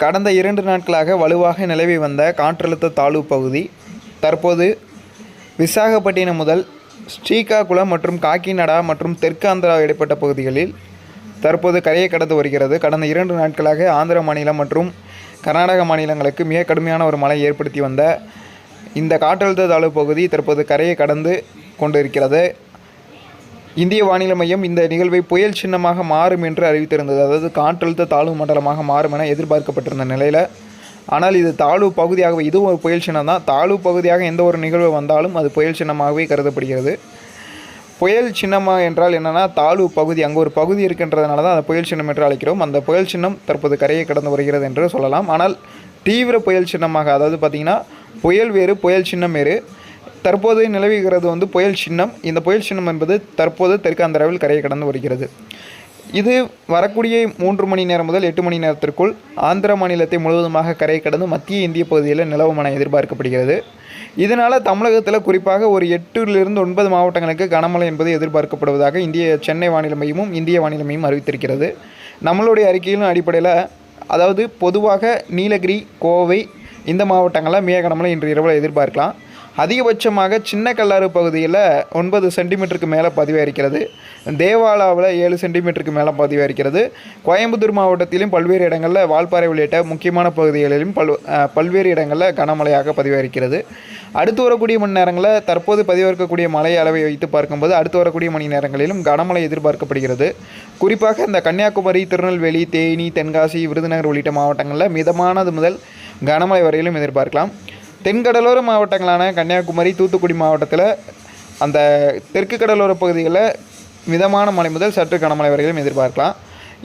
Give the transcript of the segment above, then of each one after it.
கடந்த 2 நாட்களாக வலுவாக நிலவி வந்த காற்றழுத்த தாழ்வு பகுதி தற்போது விசாகப்பட்டினம் முதல் ஸ்ரீகாகுளம் மற்றும் காக்கிநாடா மற்றும் தெற்கு ஆந்திரா இடைப்பட்ட பகுதிகளில் தற்போது கரையை கடந்து வருகிறது. கடந்த 2 நாட்களாக ஆந்திர மாநிலம் மற்றும் கர்நாடக மாநிலங்களுக்கு மிக கடுமையான ஒரு மழை ஏற்படுத்தி வந்த இந்த காற்றழுத்த தாழ்வு பகுதி தற்போது கரையை கடந்து கொண்டிருக்கிறது. இந்திய வானிலை மையம் இந்த நிகழ்வை புயல் சின்னமாக மாறும் என்று அறிவித்திருந்தது. அதாவது காற்றழுத்த தாழ்வு மண்டலமாக மாறும் என எதிர்பார்க்கப்பட்டிருந்த நிலையில், ஆனால் இது தாழ்வு பகுதியாகவே, இதுவும் ஒரு புயல் சின்னம் தான். தாழ்வு பகுதியாக எந்த ஒரு நிகழ்வு வந்தாலும் அது புயல் சின்னமாகவே கருதப்படுகிறது. புயல் சின்னமாக என்றால் என்னென்னா, தாழ்வு பகுதி, அங்கே ஒரு பகுதி இருக்கின்றதுனால தான் அந்த புயல் சின்னம் என்று அழைக்கிறோம். அந்த புயல் சின்னம் தற்போது கரையை கடந்து வருகிறது என்று சொல்லலாம். ஆனால் தீவிர புயல் சின்னமாக, அதாவது பார்த்திங்கன்னா புயல் வேறு புயல் சின்னம் வேறு. தற்போது நிலவுகிறது புயல் சின்னம். இந்த புயல் சின்னம் என்பது தற்போது தெற்கு ஆந்திராவில் கரையை கடந்து வருகிறது. இது வரக்கூடிய 3 மணி நேரம் முதல் 8 மணி நேரத்திற்குள் ஆந்திர மாநிலத்தை முழுவதுமாக கரையை கடந்து மத்திய இந்திய பகுதியில் நிலவும் என எதிர்பார்க்கப்படுகிறது. இதனால் தமிழகத்தில் குறிப்பாக ஒரு 8லிருந்து 9 மாவட்டங்களுக்கு கனமழை என்பது எதிர்பார்க்கப்படுவதாக சென்னை வானிலை மையமும் இந்திய வானிலை மையம் அறிவித்திருக்கிறது. நம்மளுடைய அறிக்கையின் அடிப்படையில், அதாவது பொதுவாக நீலகிரி, கோவை இந்த மாவட்டங்களில் மிக கனமழை இன்று இரவில் எதிர்பார்க்கலாம். அதிகபட்சமாக சின்ன கல்லாறு பகுதியில் 9 சென்டிமீட்டருக்கு மேலே பதிவாயிருக்கிறது. தேவாலாவில் 7 சென்டிமீட்டருக்கு மேலே பதிவாயிருக்கிறது. கோயம்புத்தூர் மாவட்டத்திலும் பல்வேறு இடங்களில், வால்பாறை உள்ளிட்ட முக்கியமான பகுதிகளிலும் பல்வேறு இடங்களில் கனமழையாக பதிவாயிருக்கிறது. அடுத்து வரக்கூடிய மணி நேரங்களில் தற்போது பதிவிருக்கக்கூடிய மழை அளவை வைத்து பார்க்கும்போது அடுத்து வரக்கூடிய மணி நேரங்களிலும் கனமழை எதிர்பார்க்கப்படுகிறது. குறிப்பாக இந்த கன்னியாகுமரி, திருநெல்வேலி, தேனி, தென்காசி, விருதுநகர் உள்ளிட்ட மாவட்டங்களில் மிதமானது முதல் கனமழை வரையிலும் எதிர்பார்க்கலாம். தென்கடலோர மாவட்டங்களான கன்னியாகுமரி, தூத்துக்குடி மாவட்டத்தில் அந்த தெற்கு கடலோர பகுதிகளில் மிதமான மழை முதல் சற்று கனமழை வரையிலும் எதிர்பார்க்கலாம்.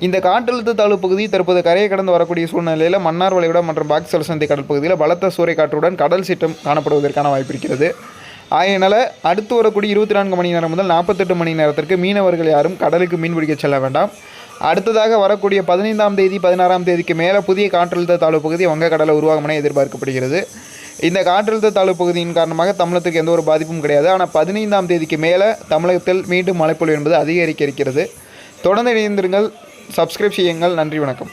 இந்த காற்றழுத்த தாழ்வு பகுதி தற்போது கரையை கடந்து வரக்கூடிய சூழ்நிலையில் மன்னார் வளைகுடா மற்றும் பாக்சல் சந்தை கடல் பகுதியில் பலத்த சூறைக்காற்றுடன் கடல் சீற்றம் காணப்படுவதற்கான வாய்ப்பு இருக்கிறது. ஆகையினால் அடுத்து வரக்கூடிய 24 மணி நேரம் முதல் 48 மணி நேரத்திற்கு மீனவர்கள் யாரும் கடலுக்கு மீன்பிடிக்க செல்ல வேண்டாம். அடுத்ததாக வரக்கூடிய 15ஆம் தேதி 16ஆம் தேதிக்கு மேலே புதிய காற்றழுத்த தாழ்வு பகுதி வங்கக்கடலில் உருவாகும் என எதிர்பார்க்கப்படுகிறது. இந்த காற்றழுத்த தாழ்வு பகுதியின் காரணமாக தமிழகத்துக்கு எந்த ஒரு பாதிப்பும் கிடையாது. ஆனால் 15ஆம் தேதிக்கு மேலே தமிழகத்தில் மீண்டும் மழைப்பொழிவு என்பது அதிகரிக்க இருக்கிறது. தொடர்ந்து இணைந்திருங்கள், சப்ஸ்கிரைப் செய்யுங்கள். நன்றி, வணக்கம்.